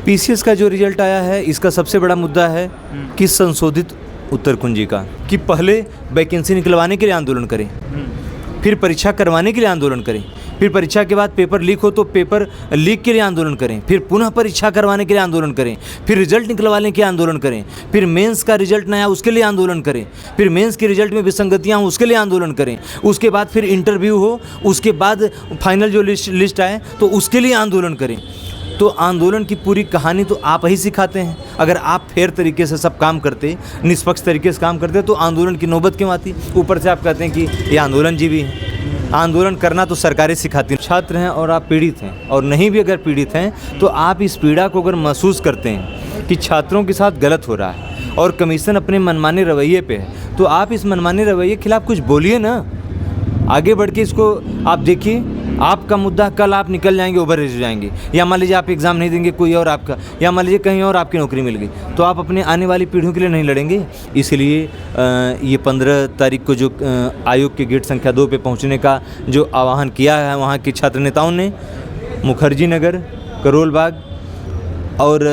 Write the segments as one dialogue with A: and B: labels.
A: PCS का जो result आया है इसका सबसे बड़ा मुद्दा है कि संशोधित उत्तर कुंजी का, कि पहले वैकेंसी निकलवाने के लिए आंदोलन करें, फिर परीक्षा करवाने के लिए आंदोलन करें, फिर परीक्षा के बाद पेपर लीक हो तो पेपर लीक के लिए आंदोलन करें, फिर पुनः परीक्षा करवाने के लिए आंदोलन करें, फिर रिजल्ट निकलवाने के लिए आंदोलन करें, फिर मेंस का रिजल्ट नया उसके लिए आंदोलन करें, फिर मेंस के रिजल्ट में विसंगतियाँ हों उसके लिए आंदोलन करें, उसके बाद फिर इंटरव्यू हो, उसके बाद फाइनल जो लिस्ट आए तो उसके लिए आंदोलन करें। तो आंदोलन की पूरी कहानी तो आप ही सिखाते हैं। अगर आप फेयर तरीके से सब काम करते, निष्पक्ष तरीके से काम करते तो आंदोलन की नौबत क्यों आती? ऊपर से आप कहते हैं कि ये आंदोलन जीवी है। आंदोलन करना तो सरकारें सिखाती हैं। छात्र हैं और आप पीड़ित हैं, और नहीं भी अगर पीड़ित हैं तो आप इस पीड़ा को अगर महसूस करते हैं कि छात्रों के साथ गलत हो रहा है और कमीशन अपने मनमाने रवैये पे है, तो आप इस मनमाने रवैये के खिलाफ कुछ बोलिए ना। आगे बढ़ के इसको आप देखिए, आपका मुद्दा कल आप निकल जाएंगे, ओवर हो जाएंगे, या मान लीजिए आप एग्ज़ाम नहीं देंगे कोई और आपका, या मान लीजिए कहीं और आपकी नौकरी मिल गई, तो आप अपने आने वाली पीढ़ियों के लिए नहीं लड़ेंगे। इसलिए ये 15 तारीख को जो आयोग के गेट संख्या 2 पे पहुंचने का जो आह्वान किया है वहाँ के छात्र नेताओं ने, मुखर्जी नगर, करोल बाग और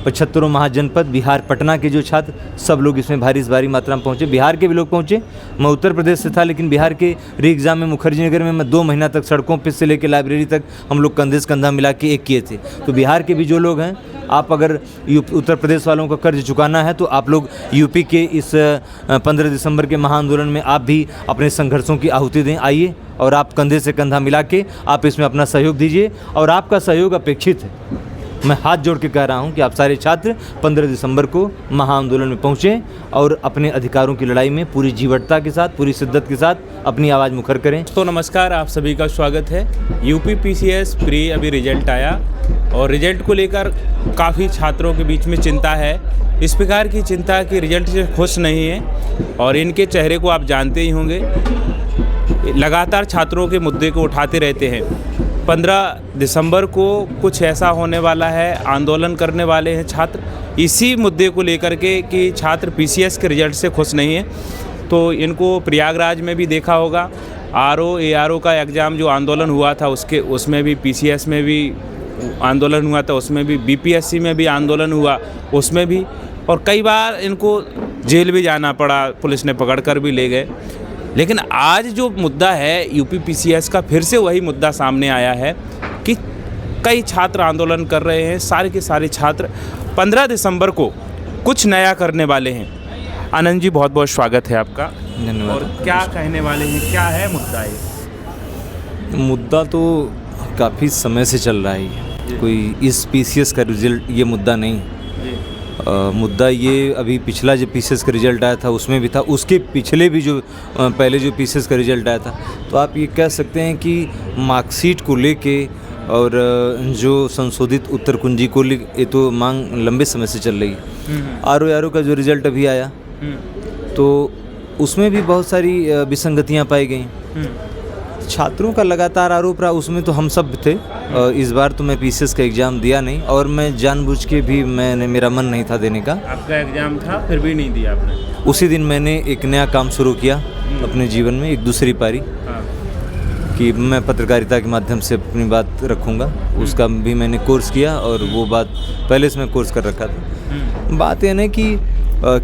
A: 75 महाजनपद बिहार पटना के जो छात्र, सब लोग इसमें भारी मात्रा में पहुँचे। बिहार के भी लोग पहुँचे। मैं उत्तर प्रदेश से था, लेकिन बिहार के री एग्ज़ाम में मुखर्जी नगर में मैं 2 महीना तक सड़कों पे से लेकर लाइब्रेरी तक हम लोग कंधे से कंधा मिला के एक किए थे। तो बिहार के भी जो लोग हैं, आप अगर उत्तर प्रदेश वालों का कर्ज चुकाना है तो आप लोग यूपी के इस 15 दिसंबर के महाआंदोलन में आप भी अपने संघर्षों की आहुति दें। आइए और आप कंधे से कंधा मिला के आप इसमें अपना सहयोग दीजिए, और आपका सहयोग अपेक्षित है। मैं हाथ जोड़ के कह रहा हूं कि आप सारे छात्र 15 दिसंबर को महाआंदोलन में पहुंचें और अपने अधिकारों की लड़ाई में पूरी जीवटता के साथ, पूरी शिद्दत के साथ अपनी आवाज़ मुखर करें।
B: तो नमस्कार, आप सभी का स्वागत है। यूपी पीसीएस प्री अभी रिजल्ट आया और रिजल्ट को लेकर काफ़ी छात्रों के बीच में चिंता है। इस प्रकार की चिंता कि रिजल्ट से खुश नहीं है, और इनके चेहरे को आप जानते ही होंगे, लगातार छात्रों के मुद्दे को उठाते रहते हैं। 15 दिसंबर को कुछ ऐसा होने वाला है, आंदोलन करने वाले हैं छात्र इसी मुद्दे को लेकर के कि छात्र पीसीएस के रिजल्ट से खुश नहीं है। तो इनको प्रयागराज में भी देखा होगा, ARO का एग्ज़ाम जो आंदोलन हुआ था उसमें भी, पीसीएस में भी आंदोलन हुआ था, उसमें भी, बीपीएससी में भी आंदोलन हुआ उसमें भी, और कई बार इनको जेल भी जाना पड़ा, पुलिस ने पकड़ कर भी ले गए। लेकिन आज जो मुद्दा है यूपी पीसीएस का, फिर से वही मुद्दा सामने आया है कि कई छात्र आंदोलन कर रहे हैं। सारे के सारे छात्र 15 दिसंबर को कुछ नया करने वाले हैं। आनंद जी, बहुत बहुत स्वागत है आपका।
A: धन्यवाद।
B: और क्या कहने वाले हैं, क्या है मुद्दा? ये
A: मुद्दा तो काफ़ी समय से चल रहा है, कोई इस पीसीएस का रिजल्ट ये मुद्दा नहीं है। मुद्दा ये अभी पिछला जो पीसीएस का रिजल्ट आया था उसमें भी था, उसके पिछले भी जो पहले जो पीसीएस का रिजल्ट आया था, तो आप ये कह सकते हैं कि मार्कशीट को लेके और जो संशोधित उत्तर कुंजी को लेके ये तो मांग लंबे समय से चल रही है। ARO का जो रिजल्ट अभी आया तो उसमें भी बहुत सारी विसंगतियाँ पाई गई। छात्रों का लगातार आरोप रहा, उसमें तो हम सब थे। इस बार तो मैं पीसीएस का एग्ज़ाम दिया नहीं, और मैं जानबूझ के भी मेरा मन नहीं था देने का।
B: आपका एग्ज़ाम था फिर भी नहीं दिया आपने?
A: उसी दिन मैंने एक नया काम शुरू किया अपने जीवन में, एक दूसरी पारी कि मैं पत्रकारिता के माध्यम से अपनी बात रखूँगा। उसका भी मैंने कोर्स किया, और वो बात पहले से मैं कोर्स कर रखा था। बात यह है कि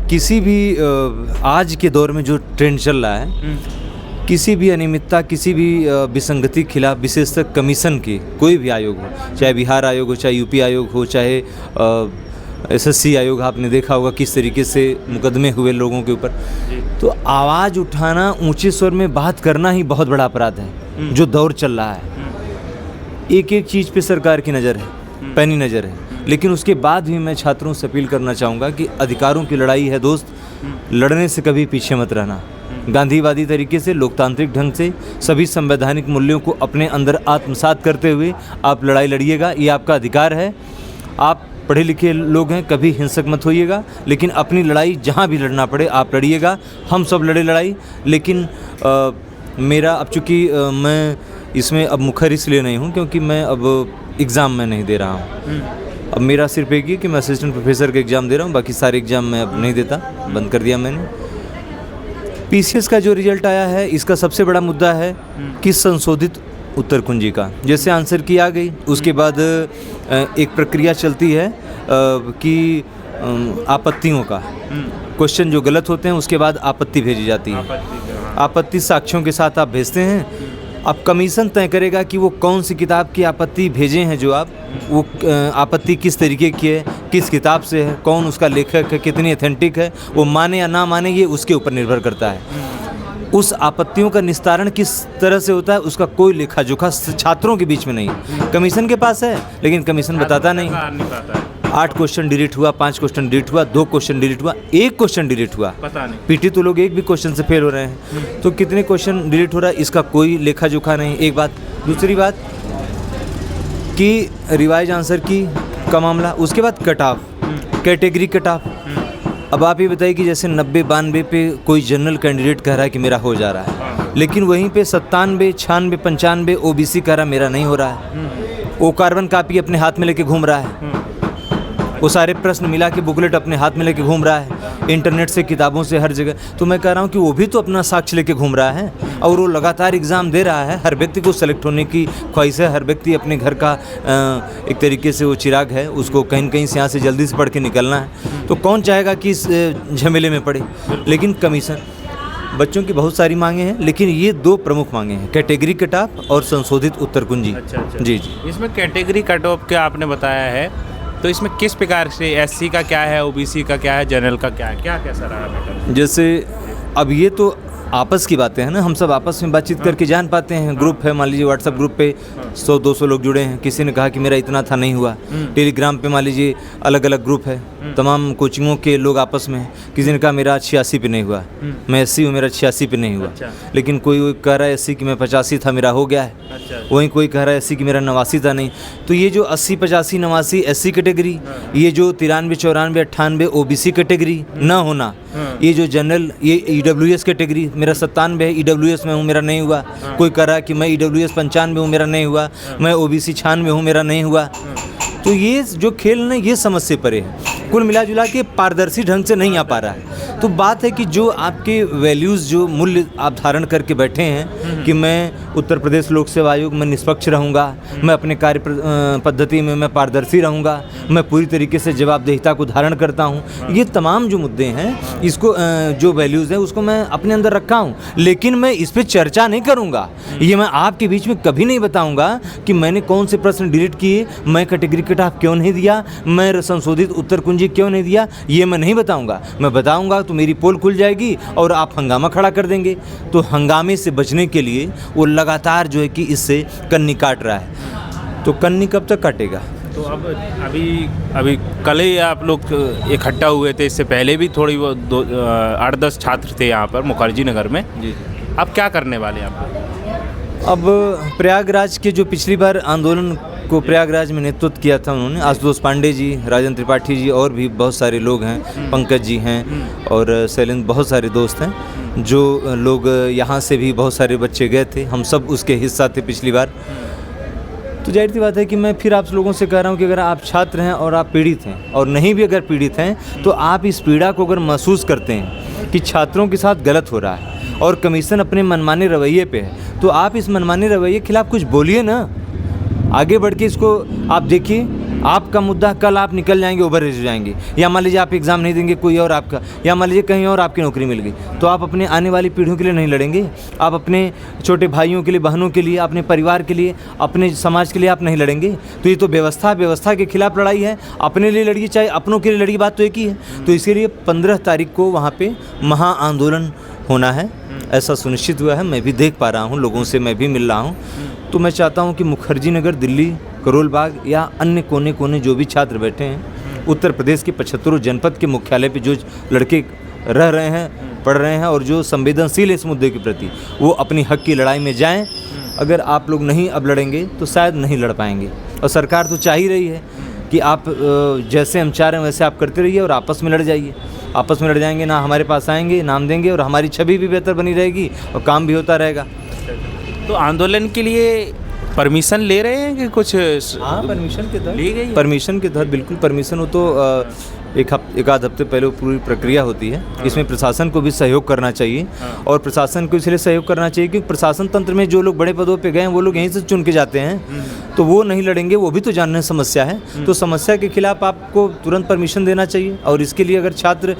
A: किसी भी आज के दौर में जो ट्रेंड चल रहा है, किसी भी अनियमितता, किसी भी विसंगति के खिलाफ, विशेषतः कमीशन के कोई भी आयोग हो, चाहे बिहार आयोग हो, चाहे यूपी आयोग हो, चाहे SSC आयोग, आपने देखा होगा किस तरीके से मुकदमे हुए लोगों के ऊपर। तो आवाज़ उठाना, ऊंचे स्वर में बात करना ही बहुत बड़ा अपराध है जो दौर चल रहा है। एक एक चीज़ पे सरकार की नज़र है, पैनी नज़र है, लेकिन उसके बाद भी मैं छात्रों से अपील करना चाहूँगा कि अधिकारों की लड़ाई है दोस्त, लड़ने से कभी पीछे मत रहना। गांधीवादी तरीके से, लोकतांत्रिक ढंग से, सभी संवैधानिक मूल्यों को अपने अंदर आत्मसात करते हुए आप लड़ाई लड़िएगा, ये आपका अधिकार है। आप पढ़े लिखे लोग हैं, कभी हिंसक मत होइएगा, लेकिन अपनी लड़ाई जहाँ भी लड़ना पड़े आप लड़िएगा। हम सब लड़े लड़ाई, लेकिन मेरा अब चूँकि मैं इसमें अब मुखर इसलिए नहीं हूँ क्योंकि मैं अब एग्ज़ाम में नहीं दे रहा हूँ। अब मेरा सिर्फ एक ही कि मैं असिस्टेंट प्रोफेसर का एग्ज़ाम दे रहा हूँ, बाकी सारे एग्ज़ाम मैं अब नहीं देता, बंद कर दिया मैंने। पीसीएस का जो रिजल्ट आया है इसका सबसे बड़ा मुद्दा है कि संशोधित उत्तर कुंजी का। जैसे आंसर की आ गई, उसके बाद एक प्रक्रिया चलती है कि आपत्तियों का क्वेश्चन जो गलत होते हैं उसके बाद आपत्ति भेजी जाती है। आपत्ति साक्ष्यों के साथ आप भेजते हैं। अब कमीशन तय करेगा कि वो कौन सी किताब की आपत्ति भेजे हैं, जो आप वो आपत्ति किस तरीके की है, किस किताब से है, कौन उसका लेखक है, कितनी ऑथेंटिक है, वो माने या ना माने ये उसके ऊपर निर्भर करता है। उस आपत्तियों का निस्तारण किस तरह से होता है उसका कोई लेखा जोखा छात्रों के बीच में नहीं। कमीशन के पास है लेकिन कमीशन बताता नहीं। 8 क्वेश्चन डिलीट हुआ, 5 क्वेश्चन डिलीट हुआ, 2 क्वेश्चन डिलीट हुआ, 1 क्वेश्चन डिलीट हुआ,
B: पता नहीं।
A: पीटी तो लोग एक भी क्वेश्चन से फेल हो रहे हैं, तो कितने क्वेश्चन डिलीट हो रहा है इसका कोई लेखा जोखा नहीं। एक बात। दूसरी बात कि रिवाइज आंसर की का मामला, उसके बाद cut off, category cut off. अब आप ये बताइए कि जैसे 90-92 पे कोई जनरल कैंडिडेट कह रहा है कि मेरा हो जा रहा है, लेकिन वहीं पे 97, 96, 95 ओबीसी कह रहा मेरा नहीं हो रहा है। वो कार्बन कापी अपने हाथ में लेके घूम रहा है, वो सारे प्रश्न मिला के बुकलेट अपने हाथ में लेके घूम रहा है, इंटरनेट से, किताबों से, हर जगह। तो मैं कह रहा हूँ कि वो भी तो अपना साक्ष्य लेके घूम रहा है और वो लगातार एग्ज़ाम दे रहा है। हर व्यक्ति को सेलेक्ट होने की ख्वाहिश है, हर व्यक्ति अपने घर का एक तरीके से वो चिराग है, उसको कहीं न कहीं से यहाँ से जल्दी से पढ़ के निकलना है। तो कौन चाहेगा कि इस झमेले में पड़े। लेकिन कमीशन, बच्चों की बहुत सारी मांगे हैं, लेकिन ये 2 प्रमुख मांगे हैं, कैटेगरी कट ऑफ और संशोधित उत्तर कुंजी।
B: अच्छा।
A: जी जी।
B: इसमें कैटेगरी कट ऑफ क्या आपने बताया है, तो इसमें किस प्रकार से एससी का क्या है, ओबीसी का क्या है, जनरल का क्या है, क्या कैसा रहा मैटर?
A: जैसे अब ये तो आपस की बातें हैं ना, हम सब आपस में बातचीत करके जान पाते हैं। ग्रुप है, मान लीजिए व्हाट्सएप ग्रुप पे 100-200 लोग जुड़े हैं, किसी ने कहा कि मेरा इतना था नहीं हुआ। टेलीग्राम पे मान लीजिए अलग अलग ग्रुप है, तमाम कोचिंगों के लोग आपस में, किसी ने कहा मेरा 86 पे नहीं हुआ, मैं 80 हूँ, मेरा 86 पे नहीं हुआ। लेकिन कोई कह रहा है 80 कि मैं 85 था, मेरा हो गया है। वहीं कोई कह रहा है 80 कि मेरा 89 था नहीं। तो ये जो 80, 85, 89 एससी कैटेगरी, ये जो 93, 94, 98 ओबीसी कैटेगरी न होना, ये जो जनरल, ये ईडब्ल्यूएस कैटेगरी, मेरा 97 है, ईडब्ल्यूएस में हूँ, मेरा नहीं हुआ। कोई कह रहा है कि मैं ईडब्ल्यूएस 95 हूँ, मेरा नहीं हुआ, मैं ओबीसी 96 हूँ, मेरा नहीं हुआ। तो ये जो खेल ना, ये समझ से परे है, कुल मिला जुला के पारदर्शी ढंग से नहीं आ पा रहा है। तो बात है कि जो आपके वैल्यूज़, जो मूल्य आप धारण करके बैठे हैं कि मैं उत्तर प्रदेश लोक सेवा आयोग में निष्पक्ष रहूँगा, मैं अपने कार्य पद्धति में मैं पारदर्शी रहूँगा, मैं पूरी तरीके से जवाबदेहिता को धारण करता हूँ, ये तमाम जो मुद्दे हैं, इसको जो वैल्यूज़ हैं उसको मैं अपने अंदर रखा हूँ। लेकिन मैं इस पर चर्चा नहीं करूँगा, ये मैं आपके बीच में कभी नहीं बताऊँगा कि मैंने कौन से प्रश्न डिलीट किए, मैं कैटेगरी कट ऑफ क्यों नहीं दिया, मैं संशोधित उत्तर कुंजी क्यों नहीं दिया, ये मैं नहीं बताऊंगा। मैं बताऊंगा तो मेरी पोल खुल जाएगी और आप हंगामा खड़ा कर देंगे। तो हंगामे से बचने के लिए वो लगातार जो है कि इससे कन्नी काट रहा है। तो कन्नी कब तक काटेगा?
B: तो अब अभी कल ही आप लोग इकट्ठा हुए थे, इससे पहले भी थोड़ी वो 8-10 छात्र थे यहाँ पर मुखर्जी नगर में जी। अब क्या करने वाले हैं आप?
A: अब प्रयागराज के जो पिछली बार आंदोलन को प्रयागराज में नेतृत्व किया था उन्होंने, आशुतोष पांडे जी, राजन त्रिपाठी जी और भी बहुत सारे लोग हैं, पंकज जी हैं और शैलेंद्र, बहुत सारे दोस्त हैं जो लोग, यहाँ से भी बहुत सारे बच्चे गए थे, हम सब उसके हिस्सा थे पिछली बार। तो जाहिर सी बात है कि मैं फिर आप लोगों से कह रहा हूँ कि अगर आप छात्र हैं और आप पीड़ित हैं और नहीं भी अगर पीड़ित हैं, तो आप इस पीड़ा को अगर महसूस करते हैं कि छात्रों के साथ गलत हो रहा है और कमीशन अपने मनमाने रवैये पे है, तो आप इस मनमाने रवैये के खिलाफ कुछ बोलिए ना, आगे बढ़ के इसको आप देखिए। आपका मुद्दा कल आप निकल जाएंगे, ओवर हो जाएंगे, या मान लीजिए आप एग्ज़ाम नहीं देंगे कोई और आपका, या मान लीजिए कहीं और आपकी नौकरी मिल गई, तो आप अपने आने वाली पीढ़ियों के लिए नहीं लड़ेंगे, आप अपने छोटे भाइयों के लिए, बहनों के लिए, अपने परिवार के लिए, अपने समाज के लिए आप नहीं लड़ेंगे। तो ये तो व्यवस्था के खिलाफ लड़ाई है। अपने लिए लड़िए चाहे अपनों के लिए लड़िए, बात तो एक ही है। तो इसके लिए 15 तारीख को वहाँ पर महा आंदोलन होना है, ऐसा सुनिश्चित हुआ है। मैं भी देख पा रहा हूँ, लोगों से मैं भी मिल रहा हूँ। तो मैं चाहता हूँ कि मुखर्जी नगर, दिल्ली, करोल बाग या अन्य कोने कोने जो भी छात्र बैठे हैं, उत्तर प्रदेश के 75 जनपद के मुख्यालय पे जो लड़के रह रहे हैं, पढ़ रहे हैं और जो संवेदनशील है इस मुद्दे के प्रति, वो अपनी हक की लड़ाई में जाएं। अगर आप लोग नहीं अब लड़ेंगे तो शायद नहीं लड़ पाएंगे। और सरकार तो चाह ही रही है कि आप जैसे हम चाह रहे हैं वैसे आप करते रहिए और आपस में लड़ जाइए। आपस में लड़ जाएंगे ना, हमारे पास आएंगे, नाम देंगे और हमारी छवि भी बेहतर बनी रहेगी और काम भी होता रहेगा।
B: तो आंदोलन के लिए परमिशन ले रहे हैं कि कुछ?
A: हाँ, परमिशन के तहत
B: ली गई है?
A: परमिशन के तहत बिल्कुल परमिशन हो तो एक आध हफ्ते पहले वो पूरी प्रक्रिया होती है। इसमें प्रशासन को भी सहयोग करना चाहिए और प्रशासन को इसलिए सहयोग करना चाहिए क्योंकि प्रशासन तंत्र में जो लोग बड़े पदों पे गए हैं वो लोग यहीं से चुन के जाते हैं, तो वो नहीं लड़ेंगे, वो भी तो जानने समस्या है। तो समस्या के खिलाफ आपको तुरंत परमिशन देना चाहिए और इसके लिए अगर छात्र,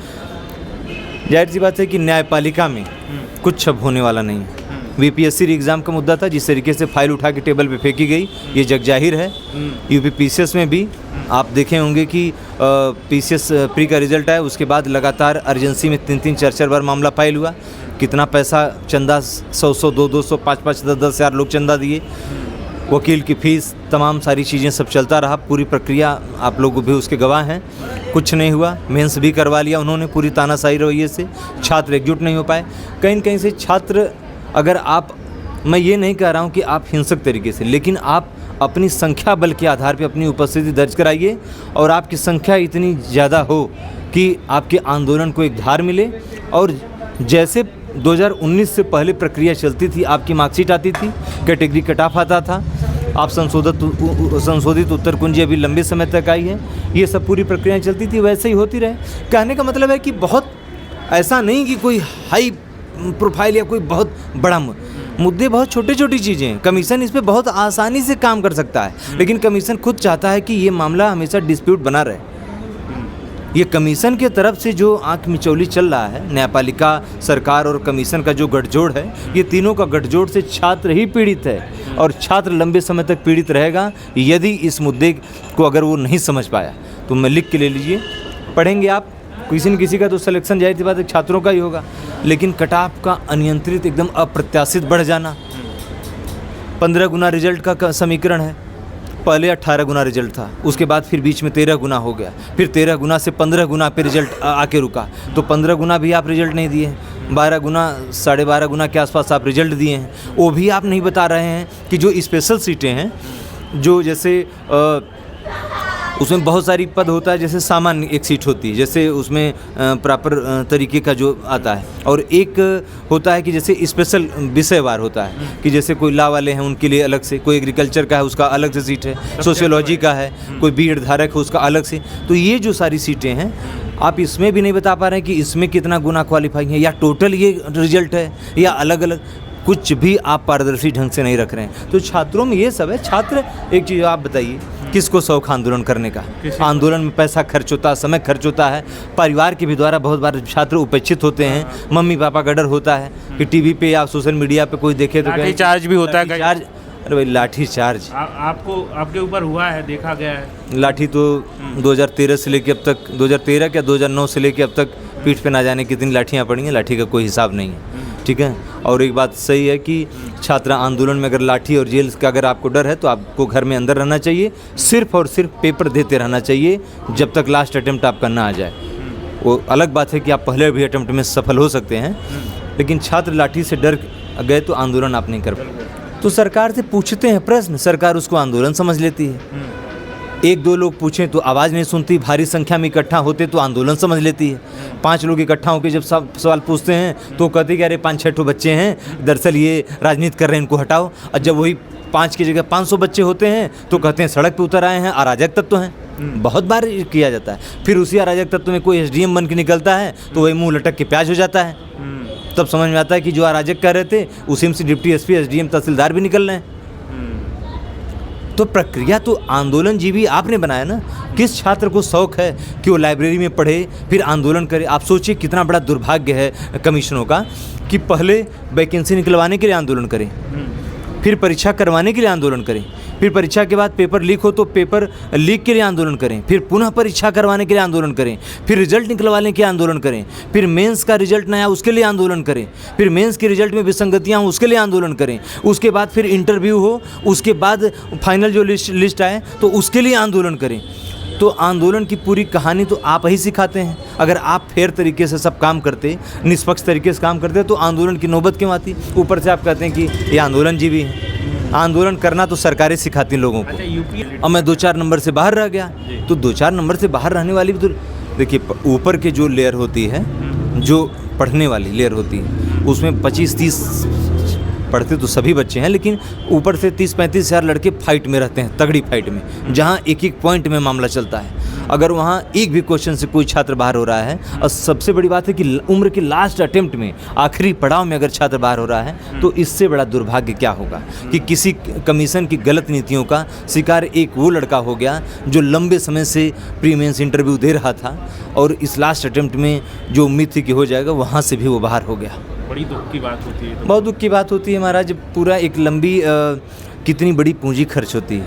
A: जाहिर सी बात है कि न्यायपालिका में कुछ छप होने वाला नहीं है। VPSC एग्ज़ाम का मुद्दा था, जिस तरीके से फाइल उठा के टेबल पे फेंकी गई, ये जग जाहिर है। UP PCS में भी आप देखे होंगे कि PCS प्री का रिजल्ट आया, उसके बाद लगातार अर्जेंसी में 3-3, 4-4 बार मामला फाइल हुआ। कितना पैसा चंदा, 100-100, 200-200, 5-5, 10-10 हज़ार लोग चंदा दिए, वकील की फ़ीस, तमाम सारी चीज़ें सब चलता रहा। पूरी प्रक्रिया आप लोग भी उसके गवाह हैं। कुछ नहीं हुआ, मेंस भी करवा लिया उन्होंने पूरी तानाशाही रवैये से, छात्र एकजुट नहीं हो पाए। कहीं न कहीं से छात्र, अगर आप, मैं ये नहीं कह रहा हूँ कि आप हिंसक तरीके से, लेकिन आप अपनी संख्या बल के आधार पे अपनी उपस्थिति दर्ज कराइए और आपकी संख्या इतनी ज़्यादा हो कि आपके आंदोलन को एक धार मिले। और जैसे 2019 से पहले प्रक्रिया चलती थी, आपकी मार्कशीट आती थी, कैटेगरी कट ऑफ आता था, आप संशोधित उत्तर कुंजी अभी लंबे समय तक आई है, ये सब पूरी प्रक्रियाएँ चलती थी, वैसे ही होती रहे। कहने का मतलब है कि बहुत ऐसा नहीं कि कोई हाई प्रोफाइल या कोई बहुत बड़ा मुद्दे, बहुत छोटी छोटी चीज़ें हैं। कमीशन इस पे बहुत आसानी से काम कर सकता है, लेकिन कमीशन खुद चाहता है कि ये मामला हमेशा डिस्प्यूट बना रहे। ये कमीशन के तरफ से जो आंख मिचौली चल रहा है, न्यायपालिका, सरकार और कमीशन का जो गठजोड़ है, ये तीनों का गठजोड़ से छात्र ही पीड़ित है और छात्र लंबे समय तक पीड़ित रहेगा यदि इस मुद्दे को अगर वो नहीं समझ पाया। तो मैं लिख के ले लीजिए, पढ़ेंगे आप, किसी न किसी का तो सिलेक्शन जाहिर सी बात है छात्रों का ही होगा, लेकिन कट ऑफ का अनियंत्रित, एकदम अप्रत्याशित बढ़ जाना। 15 गुना रिजल्ट का समीकरण है, पहले 18 गुना रिजल्ट था, उसके बाद फिर बीच में 13 गुना हो गया, फिर 13 गुना से 15 गुना पे रिजल्ट आके रुका, तो 15 गुना भी आप रिजल्ट नहीं दिए हैं, 12 गुना, 12.5 गुना के आसपास आप रिजल्ट दिए हैं। वो भी आप नहीं बता रहे हैं कि जो स्पेशल सीटें हैं, जो जैसे उसमें बहुत सारी पद होता है, जैसे सामान्य एक सीट होती है, जैसे उसमें प्रॉपर तरीके का जो आता है, और एक होता है कि जैसे स्पेशल विषयवार होता है कि जैसे कोई लॉ वाले हैं उनके लिए अलग से, कोई एग्रीकल्चर का है उसका अलग से सीट है, सोशियोलॉजी का है, कोई B.Ed धारक है उसका अलग से। तो ये जो सारी सीटें हैं, आप इसमें भी नहीं बता पा रहे हैं कि इसमें कितना गुना क्वालिफाई है, या टोटल ये रिजल्ट है, या अलग अलग, कुछ भी आप पारदर्शी ढंग से नहीं रख रहे हैं। तो छात्रों में ये सब है। छात्र, एक चीज़ आप बताइए, किसको शौक आंदोलन करने का? आंदोलन में पैसा खर्च होता है, समय खर्च होता है, परिवार के भी द्वारा बहुत बार छात्र उपेक्षित होते हैं, मम्मी पापा का डर होता है कि टीवी पे या सोशल मीडिया पे कोई देखे तो
B: लाठी चार्ज भी होता है।
A: चार्ज, अरे भाई लाठी चार्ज
B: आपको, आपके ऊपर हुआ है, देखा गया है?
A: लाठी तो 2013 से लेके अब तक, 2013 क्या 2009 से लेके अब तक पीठ पे ना जाने कितनी लाठियाँ पड़ी हैं, लाठी का कोई हिसाब नहीं है, ठीक है। और एक बात सही है कि छात्र आंदोलन में अगर लाठी और जेल का अगर आपको डर है तो आपको घर में अंदर रहना चाहिए, सिर्फ और सिर्फ पेपर देते रहना चाहिए जब तक लास्ट अटेम्प्ट आपका ना आ जाए। वो अलग बात है कि आप पहले भी अटेम्प्ट में सफल हो सकते हैं, लेकिन छात्र लाठी से डर गए तो आंदोलन आप नहीं कर पाए। तो सरकार से पूछते हैं प्रश्न, सरकार उसको आंदोलन समझ लेती है। एक दो लोग पूछें तो आवाज़ नहीं सुनती, भारी संख्या में इकट्ठा होते तो आंदोलन समझ लेती है। 5 लोग इकट्ठा होकर जब सब सवाल पूछते हैं तो कहते कि अरे 5-6 बच्चे हैं, दरअसल ये राजनीति कर रहे हैं, इनको हटाओ। और जब वही 5 की जगह 500 बच्चे होते हैं तो कहते हैं सड़क पे उतर आए हैं, अराजक तत्व हैं। बहुत बार किया जाता है। फिर उसी अराजक तत्व में कोई SDM बन के निकलता है तो वही मुँह लटक के प्याज हो जाता है। तब समझ में आता है कि जो अराजक कह रहे थे उसी में से डिप्टी SP, SDM, तहसीलदार भी निकल रहे हैं। तो प्रक्रिया तो आंदोलन जीवी आपने बनाया ना। किस छात्र को शौक है कि वो लाइब्रेरी में पढ़े फिर आंदोलन करे? आप सोचिए कितना बड़ा दुर्भाग्य है कमीशनों का कि पहले वैकेंसी निकलवाने के लिए आंदोलन करें, फिर परीक्षा करवाने के लिए आंदोलन करें, फिर परीक्षा के बाद पेपर लीक हो तो पेपर लीक के लिए आंदोलन करें, फिर पुनः परीक्षा करवाने के लिए आंदोलन करें, फिर रिजल्ट निकलवाने के आंदोलन करें, फिर मेंस का रिजल्ट नया उसके लिए आंदोलन करें, फिर मेंस के रिजल्ट में विसंगतियाँ हों उसके लिए आंदोलन करें, उसके बाद फिर इंटरव्यू हो, उसके बाद फाइनल जो लिस्ट आए तो उसके लिए आंदोलन करें। तो आंदोलन की पूरी कहानी तो आप ही सिखाते हैं। अगर आप फेयर तरीके से सब काम करते, निष्पक्ष तरीके से काम करते तो आंदोलन की नौबत क्यों आती? ऊपर से आप कहते हैं कि ये आंदोलन जीवी है। आंदोलन करना तो सरकारें सिखाती लोगों को। और मैं 2-4 नंबर से बाहर रह गया तो 2-4 नंबर से बाहर रहने वाली भी तो देखिए, ऊपर के जो लेयर होती है, जो पढ़ने वाली लेयर होती है, उसमें 25-30 पढ़ते तो सभी बच्चे हैं, लेकिन ऊपर से 30-35 हज़ार लड़के फाइट में रहते हैं, तगड़ी फाइट में, जहाँ एक एक पॉइंट में मामला चलता है। अगर वहाँ एक भी क्वेश्चन से कोई छात्र बाहर हो रहा है, और सबसे बड़ी बात है कि उम्र के लास्ट अटेम्प्ट में, आखिरी पड़ाव में अगर छात्र बाहर हो रहा है, तो इससे बड़ा दुर्भाग्य क्या होगा कि किसी कमीशन की गलत नीतियों का शिकार एक वो लड़का हो गया जो लंबे समय से प्री मेंस इंटरव्यू दे रहा था, और इस लास्ट अटेम्प्ट में जो उम्मीद थी कि हो जाएगा, वहाँ से भी वो बाहर हो गया।
B: बड़ी दुख की बात होती है।
A: बहुत दुख की बात होती है महाराज। पूरा एक लंबी कितनी बड़ी पूंजी खर्च होती है,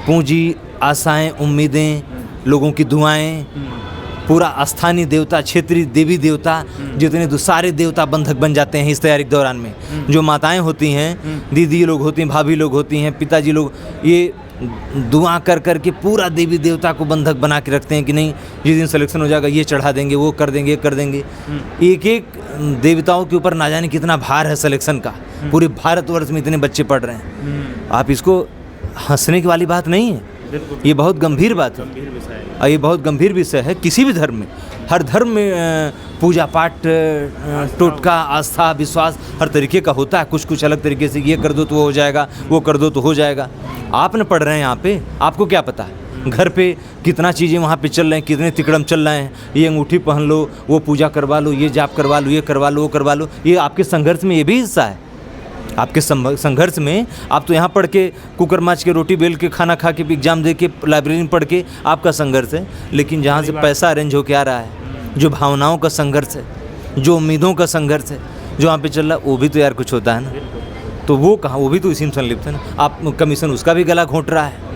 A: पूंजी, आशाएं, उम्मीदें, लोगों की दुआएं, पूरा स्थानीय देवता, क्षेत्रीय देवी देवता, जितने सारे देवता बंधक बन जाते हैं इस तैयारी के दौरान में। जो माताएं होती हैं, दीदी लोग होती हैं, भाभी लोग होती हैं, पिताजी लोग, ये दुआ कर कर के पूरा देवी देवता को बंधक बना के रखते हैं कि नहीं, जिस दिन सिलेक्शन हो जाएगा ये चढ़ा देंगे, वो कर देंगे, ये कर देंगे। एक एक देवताओं के ऊपर ना जाने कितना भार है सिलेक्शन का। पूरे भारतवर्ष में इतने बच्चे पढ़ रहे हैं, आप इसको हंसने की वाली बात नहीं है, ये बहुत गंभीर बात है, और ये बहुत गंभीर विषय है किसी भी धर्म में। हर धर्म में पूजा पाठ, टोटका, आस्था, विश्वास हर तरीके का होता है, कुछ कुछ अलग तरीके से, ये कर दो तो वो हो जाएगा, वो कर दो तो हो जाएगा। आप न पढ़ रहे हैं यहाँ पे, आपको क्या पता है घर पे कितना चीज़ें वहाँ पे चल रहे हैं, कितने तिकड़म चल रहे हैं, ये अंगूठी पहन लो, वो पूजा करवा लो, ये जाप करवा लो, ये करवा लो, वो करवा लो। ये आपके संघर्ष में ये भी हिस्सा है। आपके संघर्ष में आप तो यहाँ पढ़ के, कुकर माच के, रोटी बेल के, खाना खा के, एग्जाम दे के, लाइब्रेरी में पढ़ के आपका संघर्ष है, लेकिन जहाँ से पैसा अरेंज होके आ रहा है, जो भावनाओं का संघर्ष है, जो उम्मीदों का संघर्ष है, जो वहाँ पे चल रहा है, वो भी तो यार कुछ होता है ना। तो वो कहाँ, वो भी तो इसी में संलिप्त है ना। आप कमीशन उसका भी गला घोंट रहा है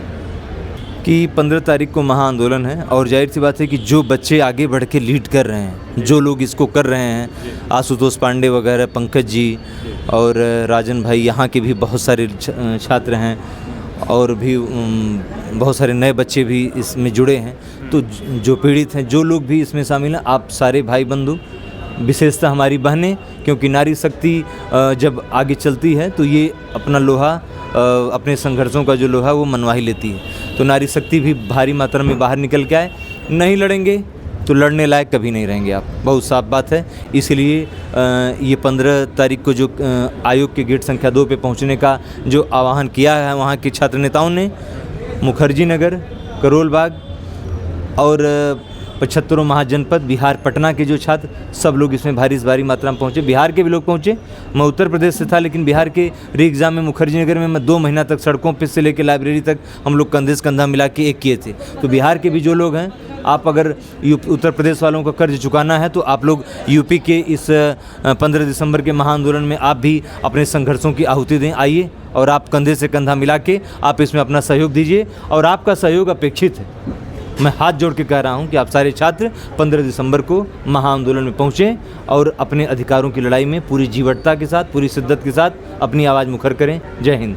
A: कि 15 तारीख को महाआंदोलन है, और जाहिर सी बात है कि जो बच्चे आगे बढ़ के लीड कर रहे हैं, जो लोग इसको कर रहे हैं, आशुतोष पांडे वगैरह, पंकज जी और राजन भाई, यहाँ के भी बहुत सारे छात्र हैं, और भी बहुत सारे नए बच्चे भी इसमें जुड़े हैं। तो जो पीड़ित हैं, जो लोग भी इसमें शामिल हैं, आप सारे भाई बंधु, विशेषतः हमारी बहनें, क्योंकि नारी शक्ति जब आगे चलती है तो ये अपना लोहा, अपने संघर्षों का जो लोहा वो मनवा ही लेती है। तो नारी शक्ति भी भारी मात्रा में बाहर निकल के आए। नहीं लड़ेंगे तो लड़ने लायक कभी नहीं रहेंगे आप, बहुत साफ बात है। इसलिए ये 15 तारीख को जो आयोग के गेट संख्या 2 पे पहुंचने का जो आह्वान किया है वहाँ के छात्र नेताओं ने, मुखर्जी नगर, करोल बाग और 75 महाजनपद बिहार पटना के जो छात्र, सब लोग इसमें भारी मात्रा में पहुँचे। बिहार के भी लोग पहुँचे, मैं उत्तर प्रदेश से था, लेकिन बिहार के री एग्ज़ाम में मुखर्जी नगर में मैं 2 महीना तक सड़कों पे से लेकर लाइब्रेरी तक हम लोग कंधे से कंधा मिला के एक किए थे। तो बिहार के भी जो लोग हैं, आप अगर उत्तर प्रदेश वालों का कर्ज चुकाना है तो आप लोग यूपी के इस 15 दिसंबर के महाआंदोलन में आप भी अपने संघर्षों की आहुति दें। आइए और आप कंधे से कंधा मिला के आप इसमें अपना सहयोग दीजिए, और आपका सहयोग अपेक्षित है। मैं हाथ जोड़ के कह रहा हूं कि आप सारे छात्र 15 दिसंबर को महाआंदोलन में पहुंचें और अपने अधिकारों की लड़ाई में पूरी जीवटता के साथ, पूरी शिद्दत के साथ अपनी आवाज़ मुखर करें। जय हिंद।